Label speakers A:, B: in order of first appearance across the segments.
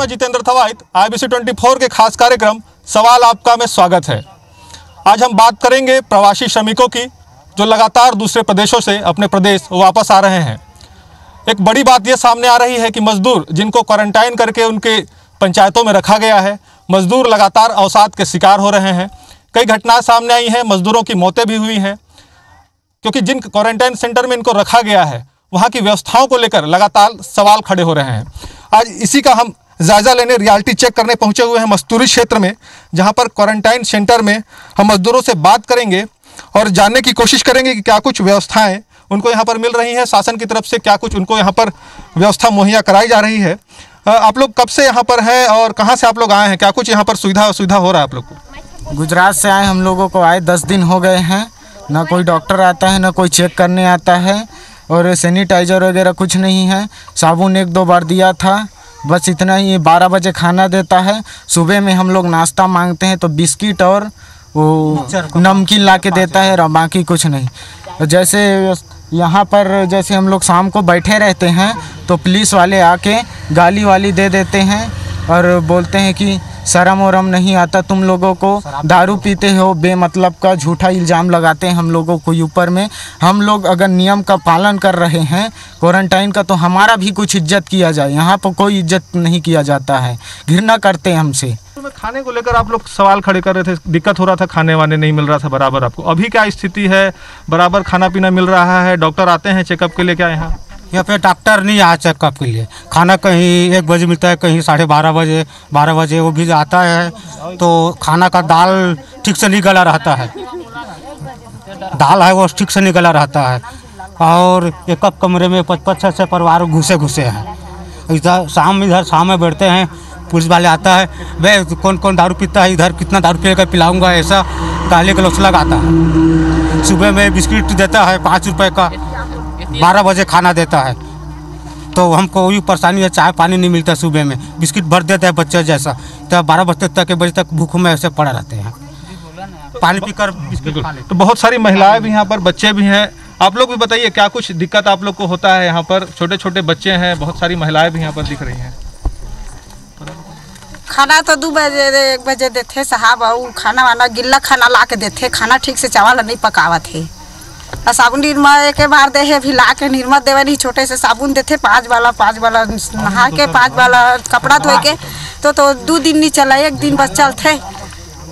A: मैं जितेंद्र थवाइत। IBC 24 के खास कार्यक्रम सवाल आपका में स्वागत है। आज हम बात करेंगे प्रवासी श्रमिकों की जो लगातार दूसरे प्रदेशों से अपने प्रदेश वापस आ रहे हैं। एक बड़ी बात यह सामने आ रही है कि मजदूर जिनको क्वारंटाइन करके उनके पंचायतों में रखा गया है, मजदूर लगातार अवसाद के शिकार हो रहे हैं। कई घटनाएं सामने आई हैं, मजदूरों की मौतें भी हुई हैं, क्योंकि जिन क्वारंटाइन सेंटर में इनको रखा गया है वहाँ की व्यवस्थाओं को लेकर लगातार सवाल खड़े हो रहे हैं। आज इसी का हम जायज़ा लेने, रियलिटी चेक करने पहुँचे हुए हैं मस्तूरी क्षेत्र में, जहाँ पर क्वारंटाइन सेंटर में हम मजदूरों से बात करेंगे और जानने की कोशिश करेंगे कि क्या कुछ व्यवस्थाएं उनको यहाँ पर मिल रही हैं, शासन की तरफ से क्या कुछ उनको यहाँ पर व्यवस्था मुहैया कराई जा रही है। आप लोग कब से यहाँ पर हैं और कहाँ से आप लोग आए हैं? क्या कुछ यहाँ पर सुविधा हो रहा है आप लोग को?
B: गुजरात से आए हम लोगों को आए 10 दिन हो गए हैं। ना कोई डॉक्टर आता है, ना कोई चेक करने आता है, और सैनिटाइज़र वगैरह कुछ नहीं है। साबुन 1-2 बार दिया था, बस इतना ही। 12 बजे खाना देता है। सुबह में हम लोग नाश्ता मांगते हैं तो बिस्किट और वो नमकीन ला के देता है, और बाकी कुछ नहीं। जैसे यहाँ पर जैसे हम लोग शाम को बैठे रहते हैं तो पुलिस वाले आके गाली वाली दे देते हैं और बोलते हैं कि शर्म वरम नहीं आता तुम लोगों को, दारू पीते हो, बेमतलब का झूठा इल्ज़ाम लगाते हैं हम लोगों को ऊपर में। हम लोग अगर नियम का पालन कर रहे हैं क्वारंटाइन का, तो हमारा भी कुछ इज्जत किया जाए। यहाँ पर कोई इज्जत नहीं किया जाता है, घृणा करते हैं हमसे।
A: खाने को लेकर आप लोग सवाल खड़े कर रहे थे, दिक्कत हो रहा था, खाने वाने नहीं मिल रहा था बराबर आपको। अभी क्या स्थिति है? बराबर खाना पीना मिल रहा है? डॉक्टर आते हैं चेकअप के लिए क्या यहाँ
C: पे डॉक्टर नहीं आया चेकअप के लिए? खाना कहीं 1 बजे मिलता है, कहीं 12:30 बजे वो भी आता है। तो खाना का दाल ठीक से नहीं गला रहता है, दाल है वो ठीक से नहीं गला रहता है। और एक कमरे में 5-6 परिवार घुसे हैं। इधर शाम में बैठते हैं, पुलिस वाले आता है, भाई कौन कौन दारू पीता है, इधर कितना दारू पी कर पिलाऊंगा, ऐसा काले गलोच लगाता है। सुबह में बिस्किट देता है 5 रुपये का, 12 बजे खाना देता है। तो हमको वही परेशानी है, चाय पानी नहीं मिलता। सुबह में बिस्किट भर देता है बच्चे जैसा, तो 12 बजे तक 1 बजे तक भूख में ऐसे पड़े रहते हैं, पानी पीकर बिस्किट खा लेते।
A: तो बहुत सारी महिलाएं भी यहाँ पर, बच्चे भी हैं। आप लोग भी बताइए क्या कुछ दिक्कत आप लोग को होता है? यहाँ पर छोटे छोटे बच्चे हैं, बहुत सारी महिलाएं भी यहाँ पर दिख रही हैं।
D: खाना तो 2 बजे 1 बजे देते साहब, और खाना वाना गिल्ला खाना ला के देते, खाना ठीक से चावल नहीं पकावत है। और साबुन निरमा एक बार दे है, भी ला के निरमा देवे नहीं, छोटे से साबुन देते 5 वाला नहा के 5 वाला कपड़ा धोए के, तो 2 दिन नहीं चला, 1 दिन बस चलते।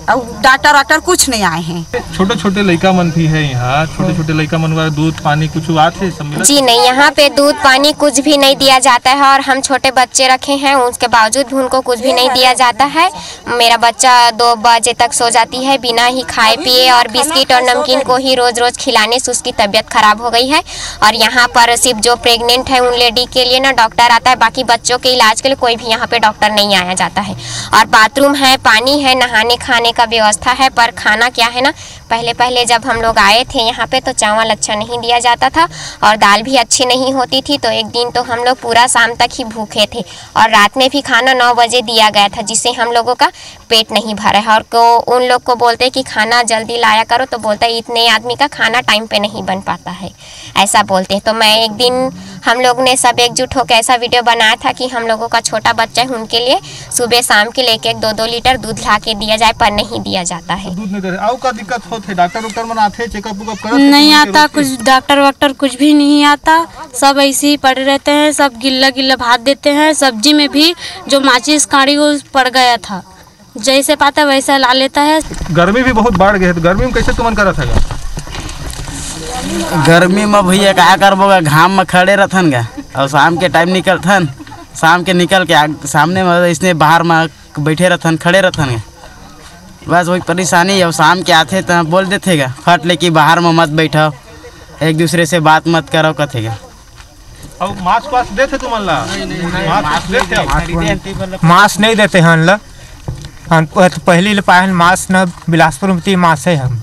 D: और डॉक्टर कुछ नहीं आए हैं।
A: छोटे छोटे लड़का मन भी है यहाँ, छोटे छोटे लड़का मन का दूध पानी कुछ आते
E: जी नहीं, यहाँ पे दूध पानी कुछ भी नहीं दिया जाता है। और हम छोटे बच्चे रखे हैं, उसके बावजूद भी उनको कुछ भी नहीं दिया जाता है। मेरा बच्चा 2 बजे तक सो जाती है बिना ही खाए पिए, और बिस्किट और नमकीन को ही रोज रोज खिलाने से उसकी तबीयत खराब हो गई है। और यहाँ पर सिर्फ जो प्रेग्नेंट है उन लेडी के लिए ना डॉक्टर आता है, बाकी बच्चों के इलाज के लिए कोई भी यहाँ पे डॉक्टर नहीं आया जाता है। और बाथरूम है, पानी है, नहाने खाने का व्यवस्था है, पर खाना क्या है ना, पहले जब हम लोग आए थे यहाँ पे तो चावल अच्छा नहीं दिया जाता था और दाल भी अच्छी नहीं होती थी। तो एक दिन तो हम लोग पूरा शाम तक ही भूखे थे, और रात में भी खाना 9 बजे दिया गया था, जिससे हम लोगों का पेट नहीं भरा है। और उन लोग को बोलते कि खाना जल्दी लाया करो, तो बोलता है इतने आदमी का खाना टाइम पे नहीं बन पाता है, ऐसा बोलते हैं। तो मैं एक दिन हम लोग ने सब एकजुट होकर ऐसा वीडियो बनाया था कि हम लोगों का छोटा बच्चा है, उनके लिए सुबह शाम के लेके 2-2 लीटर दूध ला के दिया जाए, पर नहीं दिया जाता है।
A: दूध नहीं दे रहे, का दिक्कत होते? डॉक्टर मन आते, चेकअप
F: नहीं आता, कुछ डॉक्टर कुछ भी नहीं आता। सब ऐसे ही पड़े रहते हैं, सब गिल्ला भात देते हैं। सब्जी में भी जो माचिस काड़ी वो पड़ गया था, जैसे पाता वैसा ला लेता है।
A: गर्मी भी बहुत बढ़ गई है, तो गर्मी में कैसे तुमन करा था?
B: गर्मी में भैया क्या करबोगा, घाम में खड़े रहथन गा, और शाम के टाइम निकलथन, शाम के निकल के सामने में इसने बाहर में बैठे रहथन, खड़े रहथन गा, बस वही परेशानी है। शाम के आते तो बोल देते गा फट ले कि बाहर में मत बैठो, एक दूसरे से बात मत करो, कथेगा।
A: और मास्क वास्क देते तुमन ला?
C: मास्क नहीं देते हैं हम लोग, पहली पाए मास्क न बिलासपुर में मास्क है। हम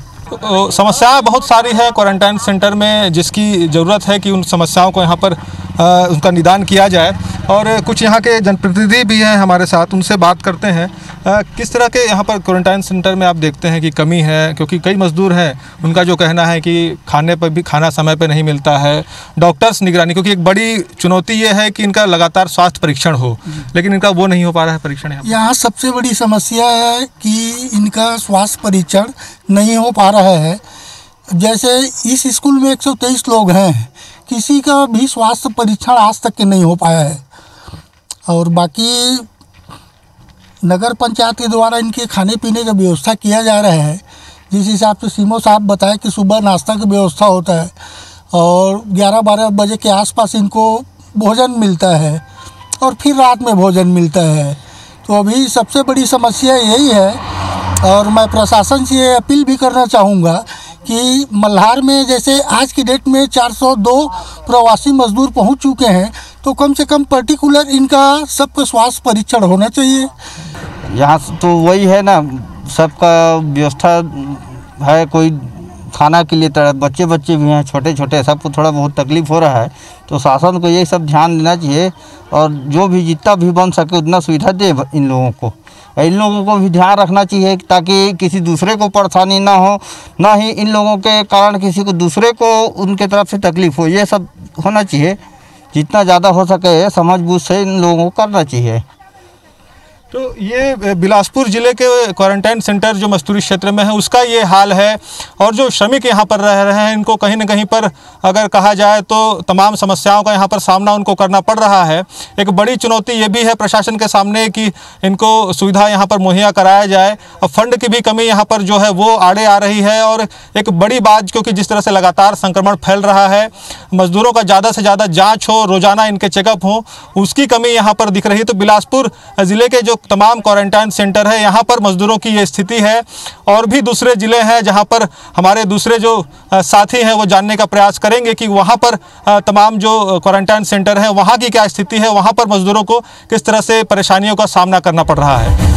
A: समस्याएं बहुत सारी है क्वारंटाइन सेंटर में, जिसकी ज़रूरत है कि उन समस्याओं को यहाँ पर उनका निदान किया जाए। और कुछ यहाँ के जनप्रतिनिधि भी हैं हमारे साथ, उनसे बात करते हैं किस तरह के यहाँ पर क्वारंटाइन सेंटर में आप देखते हैं कि कमी है? क्योंकि कई मजदूर हैं, उनका जो कहना है कि खाने पर भी खाना समय पर नहीं मिलता है, डॉक्टर्स निगरानी, क्योंकि एक बड़ी चुनौती ये है कि इनका लगातार स्वास्थ्य परीक्षण हो, लेकिन इनका वो नहीं हो पा रहा है परीक्षण।
G: यहाँ सबसे बड़ी समस्या है कि इनका स्वास्थ्य परीक्षण नहीं हो पा रहा है। जैसे इस स्कूल में 123 लोग हैं, किसी का भी स्वास्थ्य परीक्षण आज तक के नहीं हो पाया है। और बाकी नगर पंचायत के द्वारा इनके खाने पीने का व्यवस्था किया जा रहा है। जिस हिसाब से सीमो साहब बताए कि सुबह नाश्ता की व्यवस्था होता है और 11-12 बजे के आसपास इनको भोजन मिलता है और फिर रात में भोजन मिलता है। तो अभी सबसे बड़ी समस्या यही है। और मैं प्रशासन से ये अपील भी करना चाहूँगा कि मल्हार में जैसे आज की डेट में 402 प्रवासी मजदूर पहुंच चुके हैं, तो कम से कम पर्टिकुलर इनका सबका स्वास्थ्य परीक्षण होना चाहिए।
H: यहाँ तो वही है ना, सबका व्यवस्था है, कोई खाना के लिए तरह बच्चे भी हैं, छोटे छोटे, सबको थोड़ा बहुत तकलीफ़ हो रहा है। तो शासन को ये सब ध्यान देना चाहिए और जो भी जितना भी बन सके उतना सुविधा दे इन लोगों को। इन लोगों को भी ध्यान रखना चाहिए ताकि किसी दूसरे को परेशानी ना हो, ना ही इन लोगों के कारण किसी को दूसरे को उनके तरफ से तकलीफ़ हो। ये सब होना चाहिए, जितना ज़्यादा हो सके समझ बूझ से इन लोगों को करना चाहिए।
A: तो ये बिलासपुर ज़िले के क्वारंटाइन सेंटर जो मस्तूरी क्षेत्र में है उसका ये हाल है। और जो श्रमिक यहाँ पर रह रहे हैं, इनको कहीं न कहीं पर अगर कहा जाए तो तमाम समस्याओं का यहाँ पर सामना उनको करना पड़ रहा है। एक बड़ी चुनौती ये भी है प्रशासन के सामने कि इनको सुविधा यहाँ पर मुहैया कराया जाए, और फंड की भी कमी यहाँ पर जो है वो आड़े आ रही है। और एक बड़ी बात, क्योंकि जिस तरह से लगातार संक्रमण फैल रहा है, मजदूरों का ज़्यादा से ज़्यादा जाँच हो, रोज़ाना इनके चेकअप हो, उसकी कमी यहाँ पर दिख रही है। तो बिलासपुर ज़िले के जो तमाम क्वारंटाइन सेंटर है, यहाँ पर मजदूरों की ये स्थिति है। और भी दूसरे ज़िले हैं जहाँ पर हमारे दूसरे जो साथी हैं वो जानने का प्रयास करेंगे कि वहाँ पर तमाम जो क्वारंटाइन सेंटर हैं वहाँ की क्या स्थिति है, वहाँ पर मजदूरों को किस तरह से परेशानियों का सामना करना पड़ रहा है।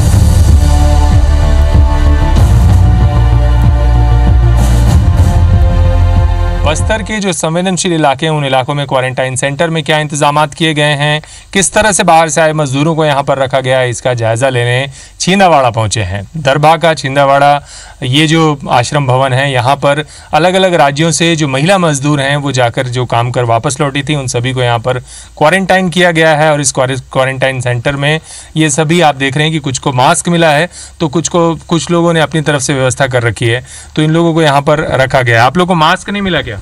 I: बस्तर के जो संवेदनशील इलाके हैं, उन इलाकों में क्वारंटाइन सेंटर में क्या इंतजामात किए गए हैं, किस तरह से बाहर से आए मजदूरों को यहाँ पर रखा गया है, इसका जायज़ा लेने छिंदावाड़ा पहुँचे हैं। दरभा का छिंदावाड़ा ये जो आश्रम भवन है, यहाँ पर अलग अलग राज्यों से जो महिला मजदूर हैं वो जाकर जो काम कर वापस लौटी थी, उन सभी को यहाँ पर क्वारंटाइन किया गया है। और इस क्वारंटाइन सेंटर में ये सभी आप देख रहे हैं कि कुछ को मास्क मिला है, तो कुछ लोगों ने अपनी तरफ से व्यवस्था कर रखी है, तो इन लोगों को यहाँ पर रखा गया है। आप लोगों को मास्क नहीं मिला क्या?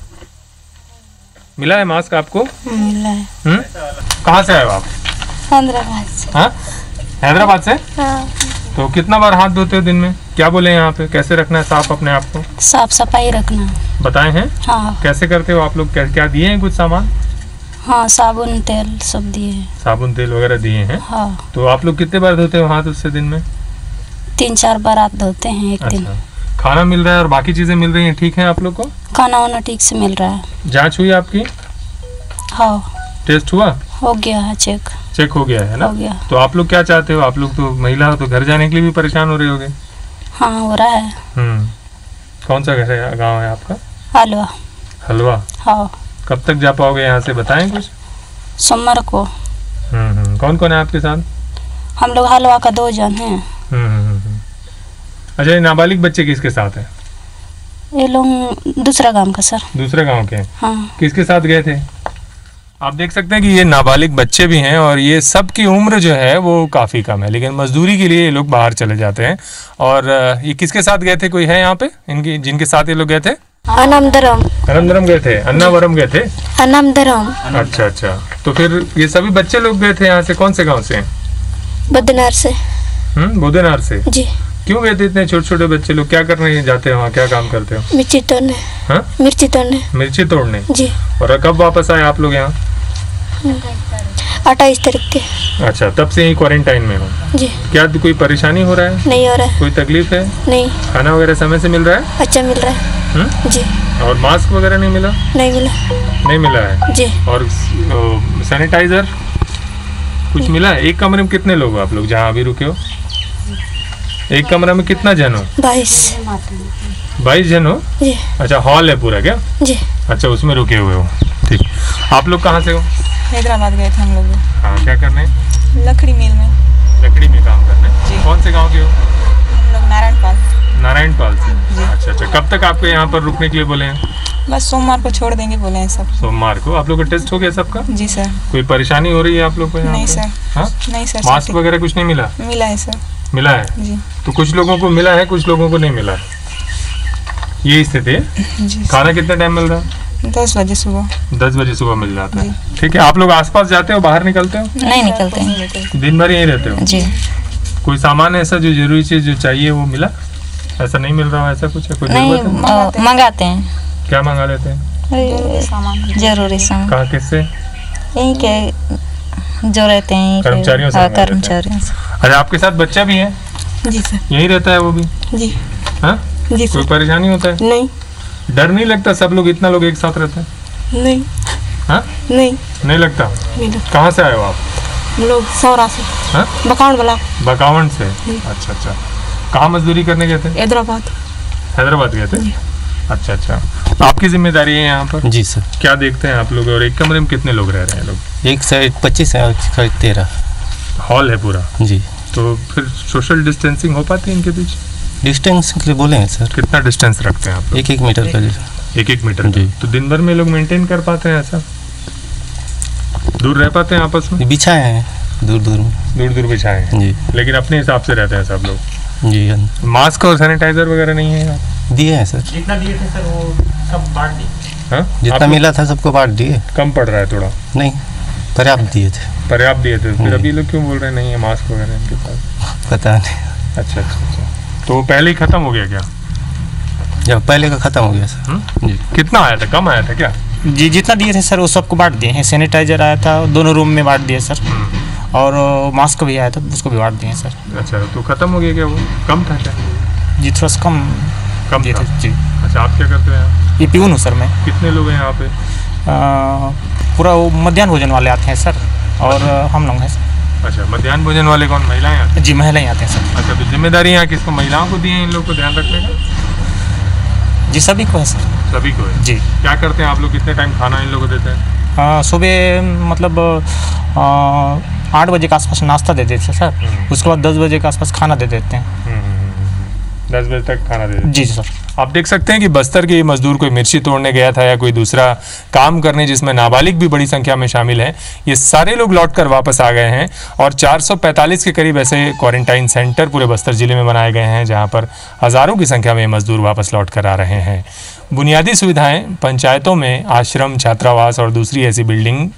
I: मिला है मास्क आपको?
F: मिला है।
I: कहाँ से आए हो आप?
F: हैदराबाद से।
I: हाँ, हैदराबाद से।
F: हाँ।
I: तो कितना बार हाथ धोते हो दिन में? क्या बोले यहाँ पे, कैसे रखना है साफ अपने आप को?
F: साफ सफाई रखना
I: बताए हैं?
F: हाँ।
I: कैसे करते हो आप लोग? क्या दिए हैं कुछ सामान?
F: हाँ, साबुन तेल सब दिए हैं।
I: साबुन तेल वगैरह दिए हैं।
F: हाँ।
I: तो आप लोग कितने बार धोते हो हाथ उससे दिन में?
F: 3-4 बार हाथ धोते हैं एक दिन।
I: खाना मिल रहा है और बाकी चीजें मिल रही हैं, ठीक है आप लोग को?
F: खाना वाना ठीक से मिल रहा है।
I: जांच हुई आपकी?
F: हाँ।
I: टेस्ट हुआ?
F: हो गया है, चेक
I: हो गया है ना?
F: हो गया।
I: तो आप लोग क्या चाहते हो? आप लोग तो महिला हो, तो घर जाने के लिए भी परेशान हो रहे होगे।
F: हाँ, हो रहा है।
I: कौन सा घर है, गाँव है आपका?
F: हलवा।
I: हलवा?
F: हाँ।
I: कब तक जा पाओगे यहाँ से, बताएं कुछ?
F: सोमवार को।
I: कौन कौन है आपके साथ?
F: हम लोग हलवा का 2 जन हैं।
I: अच्छा, ये नाबालिग बच्चे किसके साथ है?
F: ये लोग दूसरा गांव का सर।
I: दूसरे गांव के?
F: हाँ।
I: किसके साथ गए थे? आप देख सकते हैं कि ये नाबालिग बच्चे भी हैं और ये सब की उम्र जो है वो काफ़ी कम है, लेकिन मजदूरी के लिए ये लोग बाहर चले जाते हैं। और ये किसके साथ गए थे? कोई है यहाँ पे इनकी जिनके साथ ये लोग गए थे? अनमदरम गए थे? अन्नावरम गए थे?
F: अनमदरम।
I: अच्छा। तो फिर ये सभी बच्चे लोग गए थे यहाँ से, कौन से गाँव से?
F: बदनार से।
I: बुधनार से?
F: जी।
I: क्यों गए थे इतने छोटे छोटे बच्चे लोग? क्या करने जाते हैं वहाँ, क्या काम करते हो?
F: मिर्ची तोड़ने।
I: हाँ? मिर्ची तोड़ने। जी। और कब वापस आए आप लोग यहाँ?
F: 28 तारीख के।
I: अच्छा, तब से यही क्वारंटाइन में हो? जी। क्या कोई परेशानी हो रहा है?
F: नहीं हो रहा है।
I: कोई तकलीफ है?
F: नहीं।
I: खाना वगैरह समय से मिल रहा है?
F: अच्छा मिल रहा है। जी।
I: और मास्क वगैरह नहीं मिला? नहीं मिला है। जी। और सैनिटाइजर कुछ मिला है? एक कमरे में कितने लोग हो आप लोग जहाँ अभी रुके हो? एक कमरा में कितना जन हो? 22 जन हो? जी। अच्छा, हॉल है पूरा क्या? जी। अच्छा, उसमें रुके हुए हो, ठीक। आप लोग कहाँ से हो?
J: हैदराबाद गए थे हम लोग।
I: हाँ, क्या करने?
J: लकड़ी मिल में।
I: लकड़ी में काम करने? जी। कौन से गांव के हो?
J: हम लोग
I: नारायणपाल से। अच्छा, कब तक आपको यहाँ पर रुकने के लिए बोले हैं?
J: बस सोमवार को छोड़ देंगे बोले हैं सब।
I: सोमवार को। आप लोग का टेस्ट हो गया सबका?
J: जी सर।
I: कोई परेशानी हो रही है आप लोग को यहाँ?
J: नहीं सर।
I: हाँ?
J: नहीं सर।
I: मास्क वगैरह कुछ नहीं मिला?
J: मिला है सर।
I: मिला है
J: जी।
I: तो कुछ लोगों को मिला है, कुछ लोगों को नहीं मिला है, ये स्थिति है।
J: जी।
I: खाना कितने टाइम मिल रहा है?
J: 10 बजे सुबह।
I: 10 बजे सुबह मिल जाता है। ठीक है। आप लोग आसपास जाते हो, बाहर निकलते हो?
J: नहीं निकलते हैं।
I: दिन भर यहीं रहते हो?
J: जी।
I: कोई सामान ऐसा जो जरूरी चीज जो चाहिए वो मिला? ऐसा नहीं मिल रहा है, ऐसा कुछ है? कोई
J: नहीं, मंगाते हैं।
I: क्या मंगा लेते हैं?
J: जरूरी सामान।
I: कहाँ, किससे?
J: यहीं के जो रहते हैं
I: कर्मचारियों से।
J: कर्मचारियों से।
I: अरे आपके साथ बच्चा भी है?
J: जी सर।
I: यहीं रहता है वो भी?
J: जी।
I: हाँ
J: जी।
I: कोई परेशानी होता है?
J: नहीं।
I: डर नहीं लगता? सब लोग इतना लोग एक साथ रहते हैं?
J: नहीं।
I: हाँ नहीं लगता। कहाँ से आए हो आप?
J: हम लोग सौरा से।
I: हाँ? बकावंड से। अच्छा। कहाँ मजदूरी करने गए थे? हैदराबाद गए थे। अच्छा। आपकी जिम्मेदारी है यहाँ पर?
K: जी सर।
I: क्या देखते हैं आप लोग? और एक कमरे में कितने लोग रह रहे हैं? लोग
K: एक साइड 25 है और एक साइड 13
I: हॉल है पूरा?
K: जी।
I: तो फिर सोशल डिस्टेंसिंग हो पाती है इनके बीच?
K: डिस्टेंस के लिए बोले हैं सर।
I: कितना डिस्टेंस रखते हैं आप?
K: 1-1 मीटर का।
I: 1-1 मीटर? जी। तो दिन भर में लोग मेंटेन कर पाते हैं ऐसा? दूर रह पाते हैं आपस में?
K: बिछाए हैं दूर
I: बिछाए हैं जी, लेकिन अपने हिसाब से रहते हैं सब लोग
K: जी।
I: मास्क और सैनिटाइजर वगैरह नहीं है?
K: दिए हैं सर।
C: जितना दिए थे सर वो सब बांट दिए।
I: हाँ?
K: जितना मिला था सबको बांट दिए।
I: कम पड़ रहा है थोड़ा?
K: नहीं, पर्याप्त दिए थे।
I: फिर अभी लोग क्यों बोल रहे हैं नहीं है मास्क वगैरह इनके पास?
K: पता नहीं।
I: अच्छा। तो पहले ही खत्म हो गया क्या?
K: जब पहले का खत्म हो गया सर।
I: जी। कितना आया था? कम आया था क्या?
C: जी, जितना दिए थे सर वो सबको बांट दिए हैं। सैनिटाइजर आया था, दोनों रूम में बांट दिए सर। और मास्क भी आया था, उसको भी बांट दिए सर।
I: अच्छा, तो खत्म हो गया क्या? वो कम था क्या?
C: जी, थोड़ा सा कम दिए थे जी।
I: अच्छा, आप क्या करते हैं?
C: ये प्यून हूँ सर मैं।
I: कितने लोग हैं यहाँ पे?
C: पूरा वो मध्याह्न भोजन वाले आते हैं सर, और हम लोग हैं सर।
I: अच्छा, मध्याह्न भोजन वाले कौन? महिलाएं आती हैं?
C: जी, महिलाएं आते हैं सर।
I: अच्छा, तो जिम्मेदारी यहाँ किसको? महिलाओं को दी है इन लोग को ध्यान रखने का?
C: जी, सभी को है सर।
I: सभी को है
C: जी।
I: क्या करते हैं आप लोग? कितने टाइम खाना इन लोगों को देते हैं?
C: सुबह मतलब 8 बजे के आसपास नाश्ता दे देते हैं सर। उसके बाद 10 बजे के आसपास खाना दे देते हैं।
I: 10 बजे तक खाना दे देते हैं?
C: जी सर।
I: आप देख सकते हैं कि बस्तर के ये मजदूर कोई मिर्ची तोड़ने गया था या कोई दूसरा काम करने, जिसमें नाबालिग भी बड़ी संख्या में शामिल हैं, ये सारे लोग लौटकर वापस आ गए हैं। और 445 के करीब ऐसे क्वारंटाइन सेंटर पूरे बस्तर जिले में बनाए गए हैं, जहां पर हज़ारों की संख्या में मजदूर वापस लौट कर आ रहे हैं। बुनियादी सुविधाएं पंचायतों में आश्रम, छात्रावास और दूसरी ऐसी बिल्डिंग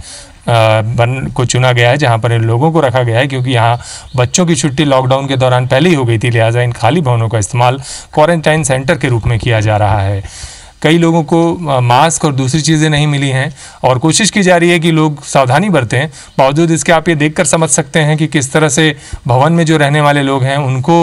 I: को चुना गया है जहां पर इन लोगों को रखा गया है, क्योंकि यहाँ बच्चों की छुट्टी लॉकडाउन के दौरान पहले ही हो गई थी। लिहाजा इन खाली भवनों का इस्तेमाल क्वारंटाइन सेंटर के रूप में किया जा रहा है। कई लोगों को मास्क और दूसरी चीज़ें नहीं मिली हैं और कोशिश की जा रही है कि लोग सावधानी बरतें। बावजूद इसके आप ये देखकर समझ सकते हैं कि किस तरह से भवन में जो रहने वाले लोग हैं उनको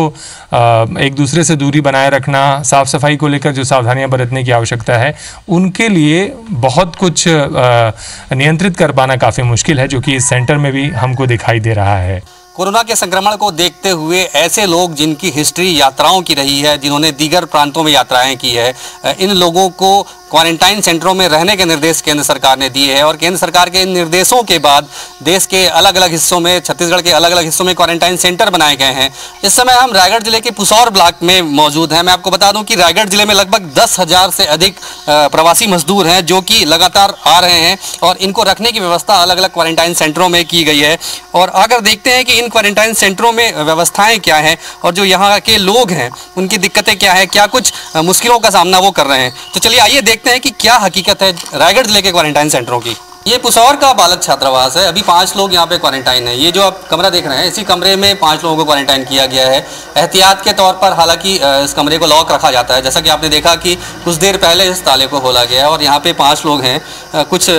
I: एक दूसरे से दूरी बनाए रखना, साफ़ सफाई को लेकर जो सावधानियां बरतने की आवश्यकता है, उनके लिए बहुत कुछ नियंत्रित कर पाना काफ़ी मुश्किल है, जो कि इस सेंटर में भी हमको दिखाई दे रहा है।
L: कोरोना के संक्रमण को देखते हुए ऐसे लोग जिनकी हिस्ट्री यात्राओं की रही है, जिन्होंने दीगर प्रांतों में यात्राएं की है, इन लोगों को क्वारंटाइन सेंटरों में रहने के निर्देश केंद्र सरकार ने दिए हैं। और केंद्र सरकार के इन निर्देशों के बाद देश के अलग अलग हिस्सों में, छत्तीसगढ़ के अलग अलग हिस्सों में क्वारंटाइन सेंटर बनाए गए हैं। इस समय हम रायगढ़ जिले के पुसौर ब्लॉक में मौजूद हैं। मैं आपको बता दूं कि रायगढ़ जिले में लगभग 10,000 से अधिक प्रवासी मजदूर हैं जो कि लगातार आ रहे हैं और इनको रखने की व्यवस्था अलग अलग क्वारंटाइन सेंटरों में की गई है। और अगर देखते हैं कि इन क्वारंटाइन सेंटरों में व्यवस्थाएं क्या हैं और जो यहाँ के लोग हैं उनकी दिक्कतें क्या है, क्या कुछ मुश्किलों का सामना वो कर रहे हैं, तो चलिए आइए देखते हैं कि क्या हकीकत है रायगढ़ जिले के क्वारंटाइन सेंटरों की। ये पुसौर का बालक छात्रावास है। अभी 5 लोग यहाँ पे क्वारंटाइन है। ये जो आप कमरा देख रहे हैं, इसी कमरे में 5 लोगों को क्वारंटाइन किया गया है एहतियात के तौर पर। हालांकि इस कमरे को लॉक रखा जाता है, जैसा कि आपने देखा कि कुछ देर पहले इस ताले को खोला गया है। और यहाँ पे 5 लोग हैं, कुछ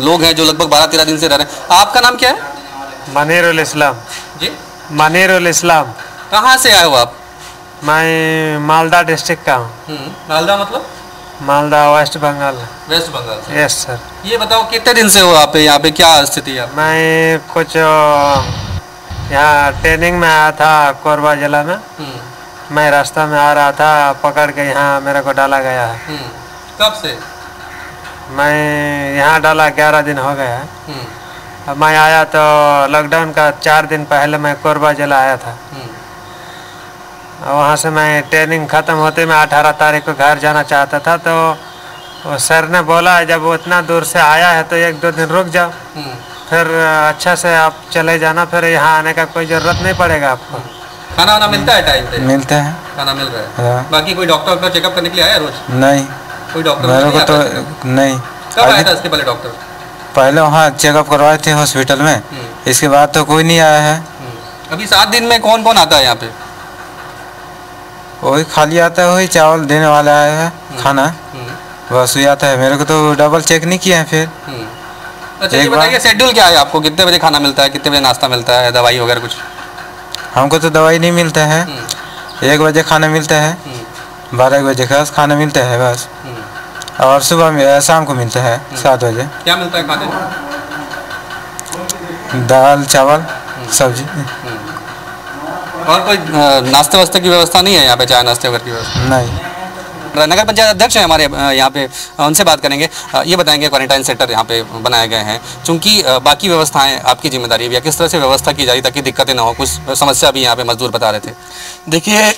L: लोग हैं जो लगभग 12-13 दिन से रह रहे हैं। आपका नाम क्या है?
M: मनीरुल इस्लाम।
L: जी,
M: मनीरुल इस्लाम।
L: कहाँ से आए हो आप?
M: मैं मालदा डिस्ट्रिक्ट का हूँ।
L: मालदा मतलब?
M: मालदा, वेस्ट बंगाल।
L: वेस्ट बंगाल से?
M: Yes sir.
L: ये बताओ कितने दिन से हो आप यहाँ पे, क्या स्थिति है?
M: मैं कुछ यहाँ ट्रेनिंग में आया था कोरबा जिला में। मैं रास्ता में आ रहा था, पकड़ के यहाँ मेरे को डाला गया है।
L: कब से?
M: मैं यहाँ डाला 11 दिन हो गया है। अब मैं आया तो लॉकडाउन का 4 दिन पहले मैं कोरबा जिला आया था। वहाँ से मैं ट्रेनिंग ख़त्म होते मैं 18 तारीख को घर जाना चाहता था, तो वो सर ने बोला जब वो इतना दूर से आया है तो 1-2 दिन रुक जाओ, फिर अच्छा से आप चले जाना, फिर यहाँ आने का कोई ज़रूरत नहीं पड़ेगा आपको।
L: खाना वाना मिलता है टाइम पे?
B: मिलता है,
L: खाना मिल रहा है। बाकी कोई डॉक्टर का चेकअप करने के लिए आया रोज?
B: नहीं,
L: कोई डॉक्टर
B: मेरे को तो नहीं।
L: कब आया था इसके पहले डॉक्टर?
B: पहले वहाँ चेकअप करवाए थे हॉस्पिटल में, इसके बाद तो कोई नहीं आया है।
L: अभी 7 दिन में कौन कौन आता है यहाँ पे?
B: वही खाली आता है, वही चावल देने वाला आया है खाना, बस वही आता है। मेरे को तो डबल चेक नहीं किया है फिर।
L: अच्छा ये बताइए शेड्यूल क्या है आपको? कितने बजे खाना मिलता है, कितने बजे नाश्ता मिलता है, दवाई वगैरह कुछ?
B: हमको तो दवाई नहीं मिलता है, 1 बजे खाना मिलता है, 12 बजे का खाना मिलता है बस, और सुबह में शाम को मिलता है 7 बजे।
L: क्या मिलता है खाने में?
B: दाल चावल सब्जी।
L: और कोई नाश्ते वास्ते की व्यवस्था नहीं है यहाँ पे? चाय नाश्ते वगैरह की व्यवस्था
B: नहीं।
L: नगर पंचायत अध्यक्ष हैं हमारे यहाँ पे, उनसे बात करेंगे। ये बताएंगे क्वारंटाइन सेंटर यहाँ पे बनाए गए हैं, चूँकि बाकी व्यवस्थाएं आपकी जिम्मेदारी है या किस तरह से व्यवस्था की जाए ताकि दिक्कतें ना हो? कुछ समस्या भी यहाँ पे मजदूर बता रहे थे।
N: देखिए,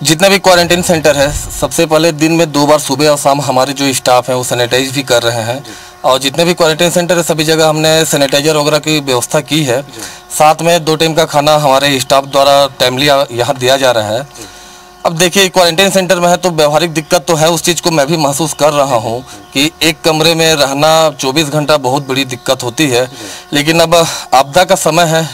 N: जितना भी क्वारंटाइन सेंटर है, सबसे पहले दिन में 2 बार सुबह और शाम हमारे जो स्टाफ हैं वो सैनिटाइज भी कर रहे हैं, और जितने भी क्वारंटाइन सेंटर है सभी जगह हमने सैनिटाइजर वगैरह की व्यवस्था की है। साथ में 2 टाइम का खाना हमारे स्टाफ द्वारा टाइमली यहाँ दिया जा रहा है। अब देखिए, क्वारंटाइन सेंटर में है तो व्यवहारिक दिक्कत तो है, उस चीज़ को मैं भी महसूस कर रहा हूँ कि एक कमरे में रहना 24 घंटा बहुत बड़ी दिक्कत होती है। लेकिन अब आपदा का समय है,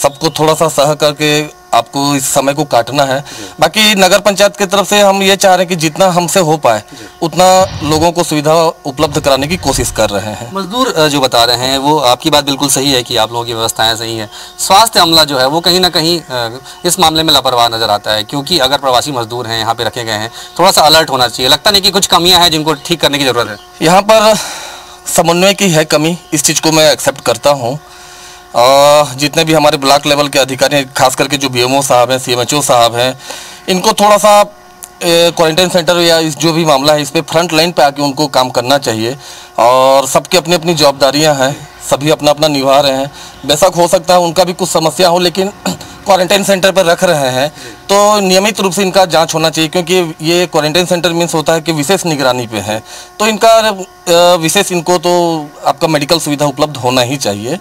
N: सबको थोड़ा सा सह करके आपको इस समय को काटना है। बाकी नगर पंचायत की तरफ से हम ये चाह रहे हैं कि जितना हमसे हो पाए उतना लोगों को सुविधा उपलब्ध कराने की कोशिश कर रहे हैं।
L: मजदूर जो बता रहे हैं वो आपकी बात बिल्कुल सही है कि आप लोगों की व्यवस्थाएं सही है। स्वास्थ्य अमला जो है वो कहीं ना कहीं इस मामले में लापरवाह नजर आता है, क्योंकि अगर प्रवासी मजदूर हैं यहाँ पे रखे गए हैं, थोड़ा सा अलर्ट होना चाहिए। लगता नहीं कि कुछ कमियाँ हैं जिनको ठीक करने की जरूरत है?
N: यहाँ पर समन्वय की है कमी, इस चीज़ को मैं एक्सेप्ट करता हूँ। जितने भी हमारे ब्लॉक लेवल के अधिकारी, खास करके जो BMO साहब हैं, CMHO साहब हैं, इनको थोड़ा सा क्वारंटाइन सेंटर या इस जो भी मामला है इस पर फ्रंट लाइन पे आके उनको काम करना चाहिए। और सबकी अपनी अपनी जवाबदारियां हैं, सभी अपना अपना निभा रहे हैं। बेशक हो सकता है उनका भी कुछ समस्या हो, लेकिन क्वारंटाइन सेंटर पर रख रहे हैं तो नियमित रूप से इनका जांच होना चाहिए, क्योंकि ये क्वारंटाइन सेंटर मीन्स होता है कि विशेष निगरानी पे है, तो इनका विशेष इनको तो आपका मेडिकल सुविधा उपलब्ध होना ही चाहिए।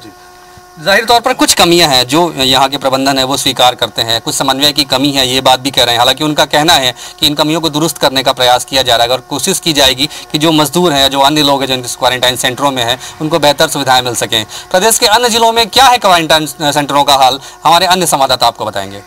L: जाहिर तौर पर कुछ कमियां हैं जो यहाँ के प्रबंधन है वो स्वीकार करते हैं, कुछ समन्वय की कमी है ये बात भी कह रहे हैं। हालांकि उनका कहना है कि इन कमियों को दुरुस्त करने का प्रयास किया जा रहा है और कोशिश की जाएगी कि जो मजदूर हैं, जो अन्य लोग हैं जो क्वारंटाइन सेंटरों में हैं, उनको बेहतर सुविधाएं मिल सकें। प्रदेश के अन्य जिलों में क्या है क्वारंटाइन सेंटरों का हाल, हमारे अन्य संवाददाता आपको बताएंगे।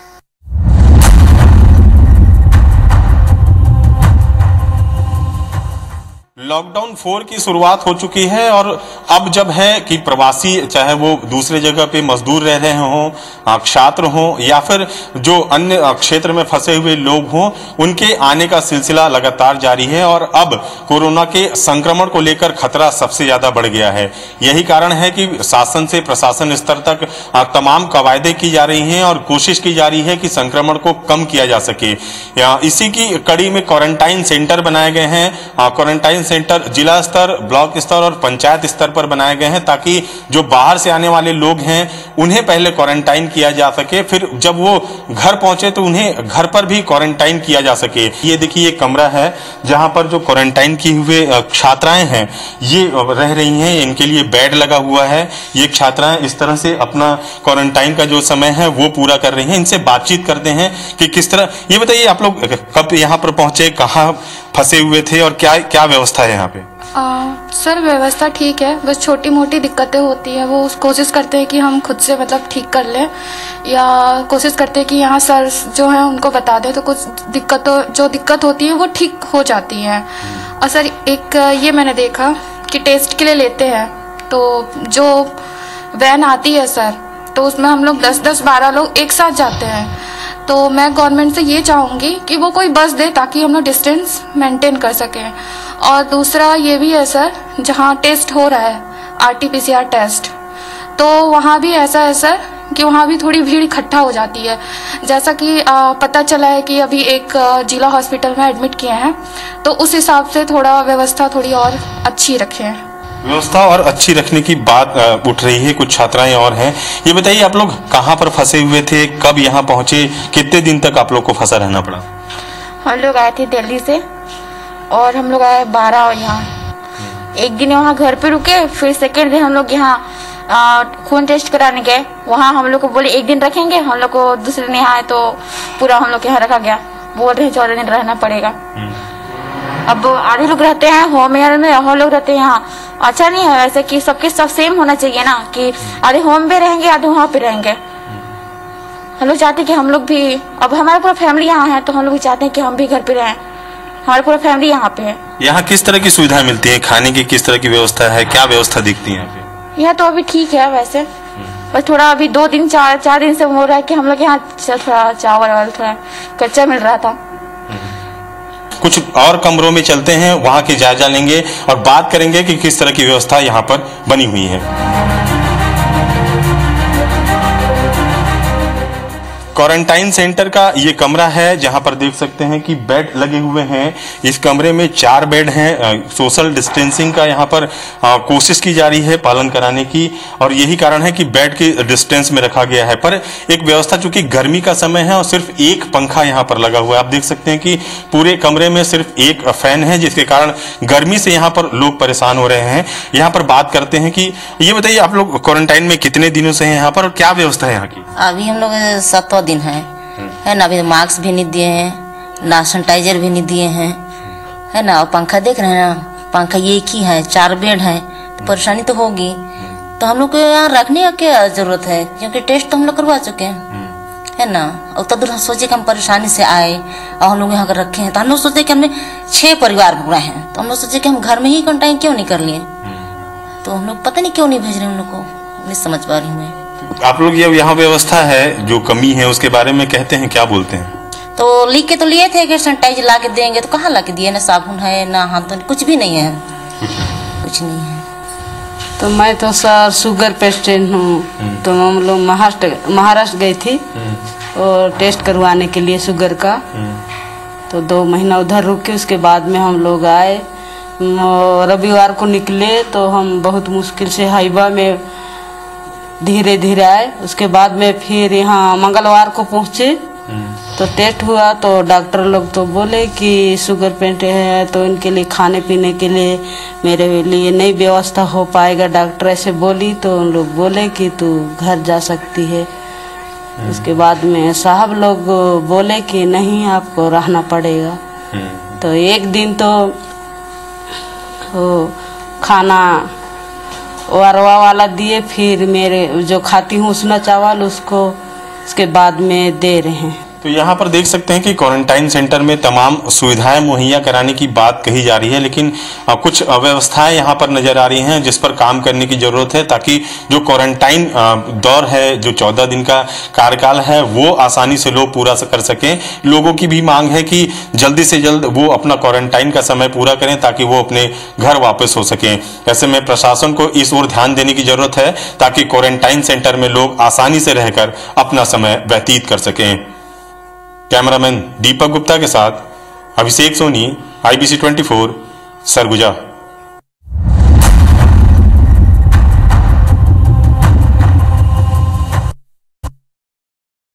O: लॉकडाउन 4 की शुरुआत हो चुकी है और अब जब है कि प्रवासी, चाहे वो दूसरे जगह पे मजदूर रह रहे हों, छात्र हों या फिर जो अन्य क्षेत्र में फंसे हुए लोग हों, उनके आने का सिलसिला लगातार जारी है और अब कोरोना के संक्रमण को लेकर खतरा सबसे ज्यादा बढ़ गया है। यही कारण है कि शासन से प्रशासन स्तर तक तमाम कवायदे की जा रही हैं और कोशिश की जा रही है कि संक्रमण को कम किया जा सके। इसी की कड़ी में क्वारंटाइन सेंटर बनाए गए हैं। क्वारंटाइन सेंटर जिला स्तर, ब्लॉक स्तर और पंचायत स्तर पर बनाए गए हैं ताकि जो बाहर से आने वाले लोग हैं उन्हें पहले क्वारंटाइन किया जा सके, फिर जब वो घर पहुंचे तो उन्हें घर पर भी क्वारंटाइन किया जा सके। ये देखिए, ये कमरा है जहां पर जो क्वारंटाइन किए हुए छात्राएं हैं ये रह रही हैं, इनके लिए बेड लगा हुआ है। ये छात्राएं इस तरह से अपना क्वारंटाइन का जो समय है वो पूरा कर रही हैं। इनसे बातचीत करते हैं कि किस तरह। ये बताइए, आप लोग कब यहाँ पर पहुंचे, कहाँ फंसे हुए थे और क्या क्या व्यवस्था है यहाँ पे?
P: सर व्यवस्था ठीक है, बस छोटी मोटी दिक्कतें होती हैं, वो कोशिश करते हैं कि हम खुद से मतलब ठीक कर लें, या कोशिश करते हैं कि यहाँ सर जो है उनको बता दें, तो कुछ दिक्कत होती है वो ठीक हो जाती हैं। और सर एक ये मैंने देखा कि टेस्ट के लिए लेते हैं तो जो वैन आती है सर, तो उसमें हम लोग 10-12 लोग एक साथ जाते हैं। तो मैं गवर्नमेंट से ये चाहूँगी कि वो कोई बस दे ताकि हम लोग डिस्टेंस मेंटेन कर सकें। और दूसरा ये भी है सर, जहाँ टेस्ट हो रहा है RT-PCR टेस्ट, तो वहाँ भी ऐसा है सर कि वहाँ भी थोड़ी भीड़ इकट्ठा हो जाती है। जैसा कि पता चला है कि अभी एक जिला हॉस्पिटल में एडमिट किए हैं, तो उस हिसाब से थोड़ा व्यवस्था थोड़ी और अच्छी रखें।
O: व्यवस्था और अच्छी रखने की बात उठ रही है, कुछ छात्राएं और हैं। ये बताइए आप लोग कहाँ पर फंसे हुए थे, कब यहाँ पहुँचे, कितने दिन तक आप लोग को फंसा रहना पड़ा?
Q: हम लोग आए थे दिल्ली से और हम लोग आए 12 और यहाँ एक दिन वहाँ घर पे रुके, फिर सेकेंड दिन हम लोग यहाँ खून टेस्ट कराने गए। वहाँ हम लोग को बोले 1 दिन रखेंगे, हम लोग को दूसरे दिन यहाँ आए तो पूरा हम लोग यहाँ रखा गया। बोल रहे 14 दिन रहना पड़ेगा। अब आधे लोग रहते हैं होम एयर में, हम लोग रहते हैं यहाँ। अच्छा नहीं है वैसे कि सबके सब सेम होना चाहिए ना, कि आधे होम में रहेंगे आधे वहाँ पे रहेंगे। हम लोग चाहते हैं कि हम लोग भी, अब हमारा पूरा फैमिली यहाँ है तो हम लोग भी चाहते हैं कि हम भी घर पे रहें। हमारा पूरा फैमिली यहाँ पे है। यहाँ
O: किस तरह की सुविधाएं मिलती है, खाने की किस तरह की व्यवस्था है, क्या व्यवस्था दिखती है यहाँ पे?
Q: यहाँ तो अभी ठीक है वैसे, बस थोड़ा अभी 2 दिन 4 दिन से हो रहा है कि हम लोग यहाँ थोड़ा चावल वावल थोड़ा कच्चा मिल रहा था।
O: कुछ और कमरों में चलते हैं, वहां की जायजा लेंगे और बात करेंगे कि किस तरह की व्यवस्था यहाँ पर बनी हुई है। क्वारंटाइन सेंटर का ये कमरा है जहां पर देख सकते हैं कि बेड लगे हुए हैं। इस कमरे में 4 बेड हैं। सोशल डिस्टेंसिंग का यहाँ पर कोशिश की जा रही है पालन कराने की, और यही कारण है कि बेड के डिस्टेंस में रखा गया है। पर एक व्यवस्था, चूंकि गर्मी का समय है और सिर्फ एक पंखा यहाँ पर लगा हुआ है। आप देख सकते हैं कि पूरे कमरे में सिर्फ एक फैन है, जिसके कारण गर्मी से यहाँ पर लोग परेशान हो रहे हैं। यहाँ पर बात करते हैं कि ये बताइए आप लोग क्वारंटाइन में कितने दिनों से हैं यहाँ पर और क्या व्यवस्था है यहाँ की?
J: अभी हम लोग 7 दिन है ना। अभी मास्क भी नहीं दिए हैं, ना सैनिटाइजर भी नहीं दिए हैं, है ना। और पंखा देख रहे हैं ना, पंखा ये एक ही है, 4 बेड है, तो परेशानी तो होगी। तो हम लोग को यहाँ रखने का क्या जरूरत है, क्योंकि टेस्ट तो हम लोग करवा चुके हैं, है ना। और तब दूर सोचे कि हम परेशानी से आए और हम लोग यहाँ कर रखे हैं। तो हम लोग सोचे कि हमने 6 परिवार पूरा है, तो हम लोग सोचे कि हम घर में ही क्वारंटाइन क्यों नहीं कर लिए। तो हम लोग पता नहीं क्यों नहीं भेज रहे, हम लोग को नहीं समझ पा रही हूँ।
O: आप लोग ये यहाँ व्यवस्था है जो कमी है उसके बारे में कहते हैं, क्या बोलते हैं?
J: तो लिख के तो लिए थे कि सैनिटाइजर ला के देंगे, तो कहाँ ला के दिए? ना साबुन है ना हाथ, तो कुछ भी नहीं है, कुछ नहीं है।
R: तो मैं तो सर शुगर पेशेंट हूँ, तो हम लोग महाराष्ट्र गई थी और टेस्ट करवाने के लिए शुगर का। तो 2 महीना उधर रुके, उसके बाद में हम लोग आए। रविवार को निकले तो हम बहुत मुश्किल से हाईवा में धीरे धीरे आए। उसके बाद में फिर यहाँ मंगलवार को पहुँचे तो टेस्ट हुआ, तो डॉक्टर लोग तो बोले कि शुगर पेशेंट है तो इनके लिए खाने पीने के लिए मेरे लिए नहीं व्यवस्था हो पाएगा, डॉक्टर ऐसे बोली। तो उन लोग बोले कि तू घर जा सकती है। उसके बाद में साहब लोग बोले कि नहीं, आपको रहना पड़ेगा। तो एक दिन तो खाना वारवा वाला दिए, फिर मेरे जो खाती हूँ उसना चावल उसको उसके बाद में दे रहे हैं।
O: तो यहाँ पर देख सकते हैं कि क्वारंटाइन सेंटर में तमाम सुविधाएं मुहैया कराने की बात कही जा रही है, लेकिन कुछ अव्यवस्थाएं यहाँ पर नजर आ रही हैं जिस पर काम करने की जरूरत है, ताकि जो क्वारंटाइन दौर है, जो 14 दिन का कार्यकाल है, वो आसानी से लोग पूरा कर सकें। लोगों की भी मांग है कि जल्दी से जल्द वो अपना क्वारंटाइन का समय पूरा करें ताकि वो अपने घर वापस हो सकें। ऐसे में प्रशासन को इस ओर ध्यान देने की जरूरत है ताकि क्वारंटाइन सेंटर में लोग आसानी से रहकर अपना समय व्यतीत कर सकें। कैमरामैन दीपक गुप्ता के साथ अभिषेक सोनी, IBC 24, सरगुजा।